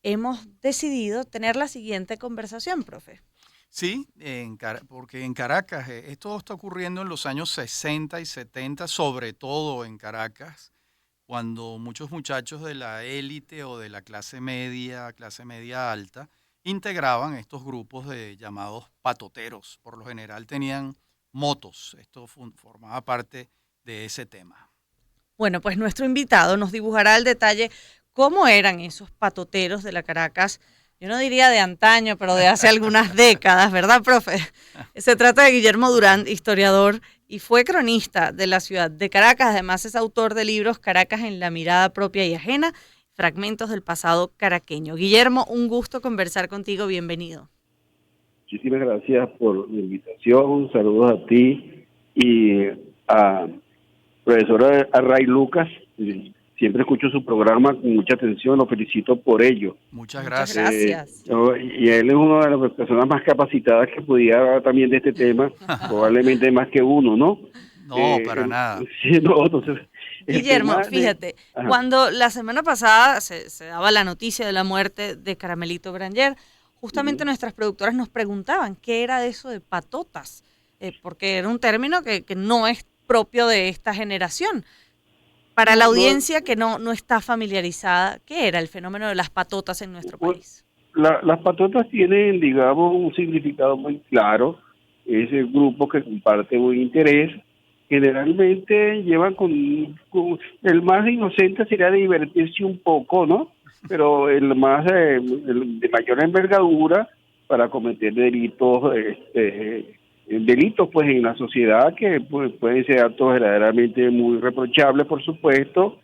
hemos decidido tener la siguiente conversación, profe. Sí, porque en Caracas, esto está ocurriendo en los años 60 y 70, sobre todo en Caracas, cuando muchos muchachos de la élite o de la clase media alta, integraban estos grupos de llamados patoteros. Por lo general tenían motos. Esto formaba parte de ese tema. Bueno, pues nuestro invitado nos dibujará al detalle cómo eran esos patoteros de la Caracas, yo no diría de antaño, pero de hace algunas décadas, ¿verdad, profe? Se trata de Guillermo Durán, historiador y fue cronista de la ciudad de Caracas. Además es autor de libros Caracas en la mirada propia y ajena, fragmentos del pasado caraqueño. Guillermo, un gusto conversar contigo, bienvenido. Muchísimas gracias por la invitación, saludos a ti y a profesora Array Lucas. Siempre escucho su programa con mucha atención, lo felicito por ello. Muchas Muchas gracias. gracias. Y él es una de las personas más capacitadas que pudiera hablar también de este tema, probablemente más que uno, ¿no? No, para nada. Sí, no, entonces, el Guillermo, tema de... fíjate, Ajá. cuando la semana pasada se daba la noticia de la muerte de Caramelito Granger, justamente Ujú. nuestras productoras nos preguntaban qué era eso de patotas, porque era un término que no es propio de esta generación. Para la No, no, audiencia que no está familiarizada, ¿qué era el fenómeno de las patotas en nuestro pues, país? las patotas tienen, digamos, un significado muy claro. Es el grupo que comparte un interés. Generalmente llevan con el más inocente sería de divertirse un poco, ¿no? Pero el de mayor envergadura para cometer delitos pues en la sociedad que pues, pueden ser actos verdaderamente muy reprochables, por supuesto,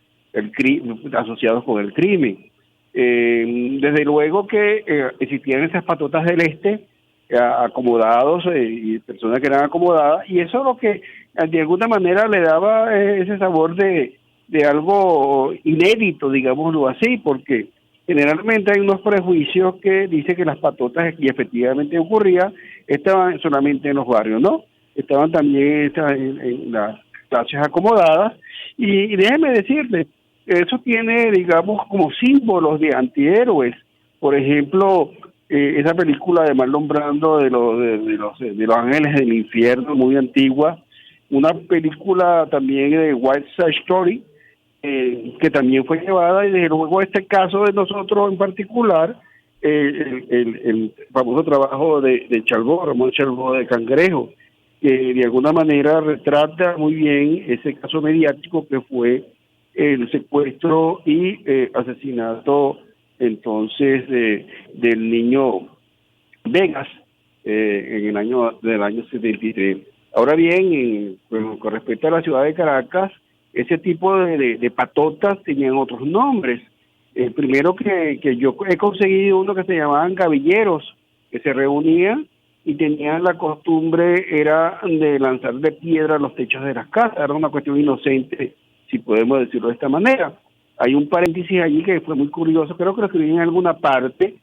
asociados con el crimen. Desde luego que existían esas patotas del este, acomodados y personas que eran acomodadas, y eso es lo que de alguna manera le daba ese sabor de algo inédito, digámoslo así, porque generalmente hay unos prejuicios que dicen que las patotas, y efectivamente ocurría, estaban solamente en los barrios, ¿no? Estaban también en las clases acomodadas, y déjeme decirle, eso tiene, digamos, como símbolos de antihéroes. Por ejemplo, esa película de Marlon Brando de los Ángeles del Infierno, muy antigua, una película también de White Side Story, que también fue llevada, y desde luego este caso de nosotros en particular, el famoso trabajo de Chalbaud, Ramón Chalbaud de Cangrejo, que de alguna manera retrata muy bien ese caso mediático que fue el secuestro y asesinato entonces del niño Vegas en el año 73. Ahora bien, con respecto a la ciudad de Caracas, ese tipo de patotas tenían otros nombres. El primero que yo he conseguido uno que se llamaban gavilleros, que se reunían y tenían la costumbre era de lanzar de piedra a los techos de las casas. Era una cuestión inocente, si podemos decirlo de esta manera. Hay un paréntesis allí que fue muy curioso, creo que lo escribí en alguna parte,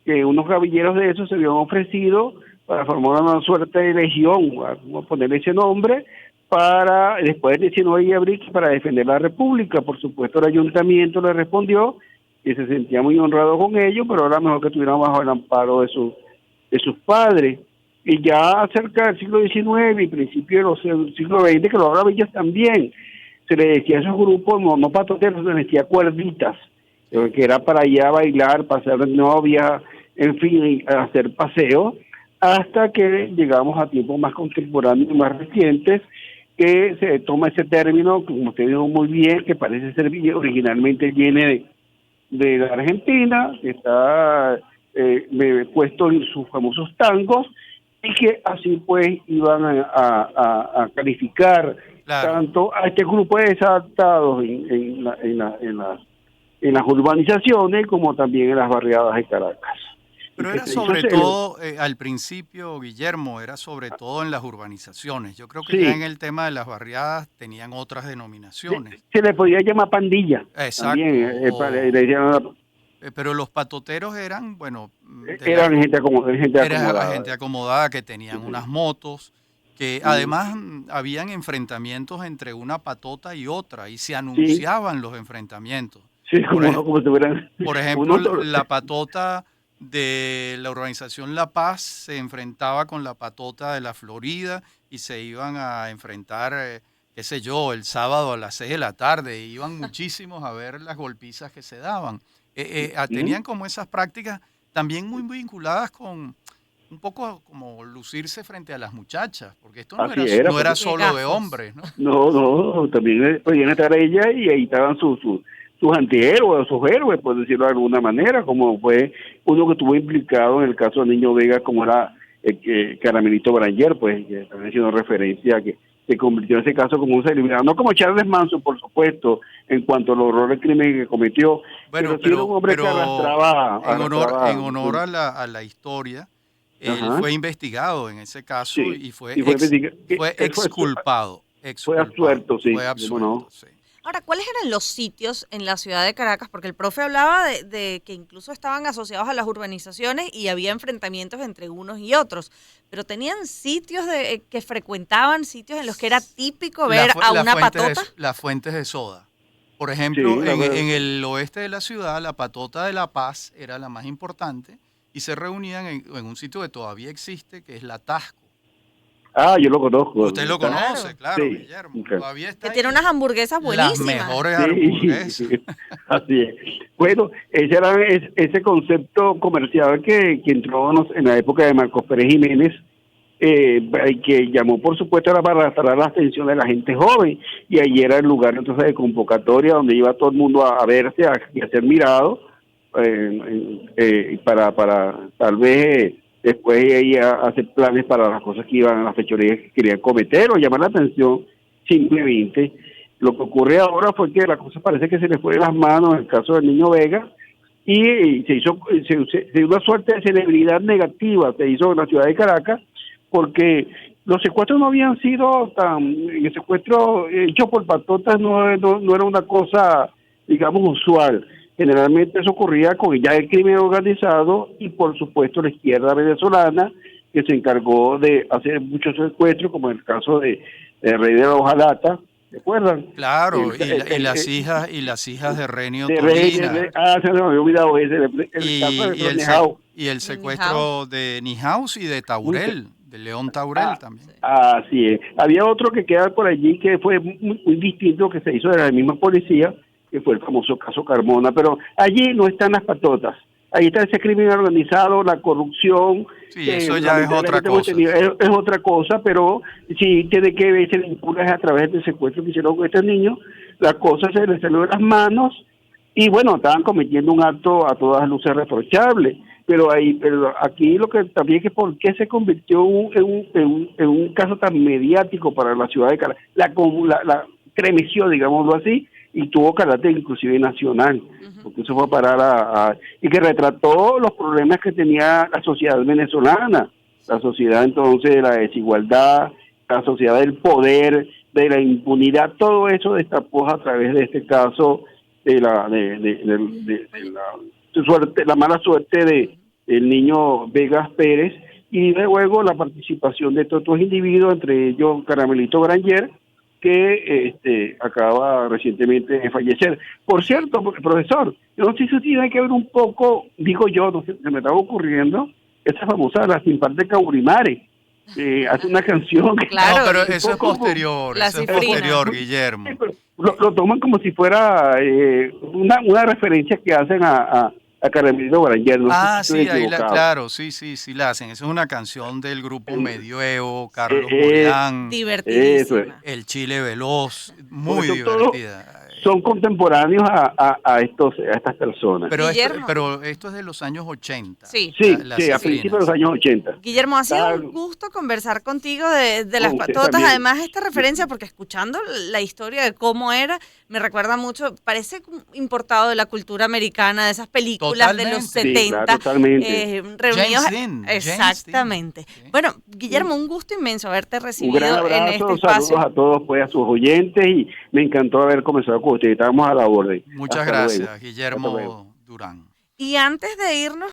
que unos gavilleros de esos se habían ofrecido para formar una suerte de legión, vamos a ponerle ese nombre, para después del 19 de abril para defender la República. Por supuesto el ayuntamiento le respondió que se sentía muy honrado con ellos, pero era mejor que estuvieran bajo el amparo de sus padres. Y ya cerca del siglo XIX y principio del siglo XX, que los gavillas también, se le decía a esos grupos, no patoteros, se les decía cuerditas, que era para ir a bailar, pasar novia, en fin, hacer paseos, hasta que llegamos a tiempos más contemporáneos y más recientes, que se toma ese término, como usted dijo muy bien, que parece ser originalmente viene de la Argentina, que está puesto en sus famosos tangos, y que así pues iban a calificar Claro. tanto a este grupo de desadaptados en las urbanizaciones como también en las barriadas de Caracas. Y Pero que era se hizo sobre todo, al principio, Guillermo, era sobre todo en las urbanizaciones. Yo creo que ya en sí, el tema de las barriadas tenían otras denominaciones. se le podía llamar pandilla Exacto. también, le decían, Pero los patoteros eran, bueno, eran gente era acomodada. gente acomodada que tenían Sí. unas motos, que Mm, además habían enfrentamientos entre una patota y otra, y se sí, anunciaban los enfrentamientos. Sí, como, como si hubieran... Por ejemplo, la patota de la urbanización La Paz se enfrentaba con la patota de la Florida y se iban a enfrentar, qué sé yo, el sábado a las 6 de la tarde. Iban muchísimos a ver las golpizas que se daban. Tenían como esas prácticas también muy vinculadas con un poco como lucirse frente a las muchachas, porque esto no era solo de hombres, ¿no? No, también podían estar ellas y ahí estaban sus antihéroes, sus héroes, por decirlo de alguna manera, como fue uno que estuvo implicado en el caso del Niño Vega, como era Caramelito Granger, pues, que están haciendo referencia a que se convirtió en ese caso como un celebridad, no como Charles Manson, por supuesto, en cuanto al horror del crimen que cometió, bueno, pero sí era un hombre que arrastraba... En honor a la historia, él fue investigado en ese caso y fue exculpado. Fue absuelto, sí. Fue absuelto, sí. Ahora, ¿cuáles eran los sitios en la ciudad de Caracas? Porque el profe hablaba de que incluso estaban asociados a las urbanizaciones y había enfrentamientos entre unos y otros, pero tenían sitios que frecuentaban, sitios en los que era típico ver a una patota. Las fuentes de soda. Por ejemplo, sí, en el oeste de la ciudad, la patota de La Paz era la más importante y se reunían en un sitio que todavía existe, que es La Tasco. Ah, yo lo conozco. Usted lo conoce, claro, sí, Guillermo. Todavía está que tiene unas hamburguesas buenísimas. Las mejores hamburguesas. Sí, así es. Bueno, ese concepto comercial que entró en la época de Marcos Pérez Jiménez, que llamó, por supuesto, para atraer la atención de la gente joven. Y allí era el lugar entonces de convocatoria donde iba todo el mundo a verse y a ser mirado para tal vez... después ella hacer planes para las cosas que iban, las fechorías que querían cometer o llamar la atención simplemente. Lo que ocurre ahora fue que la cosa parece que se le fue de las manos en el caso del Niño Vega y se hizo una suerte de celebridad negativa, se hizo en la ciudad de Caracas, porque los secuestros no habían sido el secuestro hecho por patotas no era una cosa, digamos, usual. Generalmente eso ocurría con ya el crimen organizado y por supuesto la izquierda venezolana que se encargó de hacer muchos secuestros, como en el caso de Rey de la Hojalata, ¿se acuerdan? Claro, y las hijas de Renio Tolina. Se me había olvidado ese. Y el secuestro de Nijaus y de Taurel, de León Taurel también. Así es. Había otro que queda por allí que fue muy distinto, que se hizo de la misma policía, que fue el famoso caso Carmona, pero allí no están las patotas, ahí está ese crimen organizado, la corrupción. Sí, eso ya es otra cosa. Es otra cosa, pero sí tiene que verse vinculada a través del secuestro que hicieron con estos niños, la cosa se les salió de las manos, y bueno, estaban cometiendo un acto a todas luces reprochable, pero aquí lo que también es que por qué se convirtió en un caso tan mediático para la ciudad de Caracas, la cremeció, digámoslo así, y tuvo carácter inclusive nacional, porque eso fue a parar y que retrató los problemas que tenía la sociedad venezolana, la sociedad entonces de la desigualdad, la sociedad del poder, de la impunidad, todo eso destapó a través de este caso de la mala suerte del niño Vegas Pérez, y luego la participación de estos otros individuos, entre ellos Caramelito Granger, que acaba recientemente de fallecer. Por cierto, profesor, yo no sé si tiene que ver un poco, digo yo, no sé, se me estaba ocurriendo, esa famosa La Sin Parte Caurimare, hace una canción. Claro, no, pero eso es posterior, Guillermo. Sí, lo toman como si fuera una referencia que hacen a Caramelito Granger. No sé si claro, sí la hacen. Esa es una canción del grupo Medioevo, Carlos Julián. Divertidísima. El Chile Veloz, muy divertida. Son contemporáneos a estas personas. Pero esto es de los años 80. Sí, a principios de los años 80. Guillermo, ha sido un gusto conversar contigo de las patotas. Además, esta referencia, porque escuchando la historia de cómo era, me recuerda mucho, parece importado de la cultura americana, de esas películas de los 70. Sí, totalmente. Reunidos. James Dean. Exactamente. Sí. Bueno, Guillermo, un gusto inmenso haberte recibido un gran abrazo, en este espacio. Saludos a todos, pues, a sus oyentes, y me encantó haber comenzado con ustedes. Estamos a la orden. Muchas gracias, Guillermo Durán. Y antes de irnos,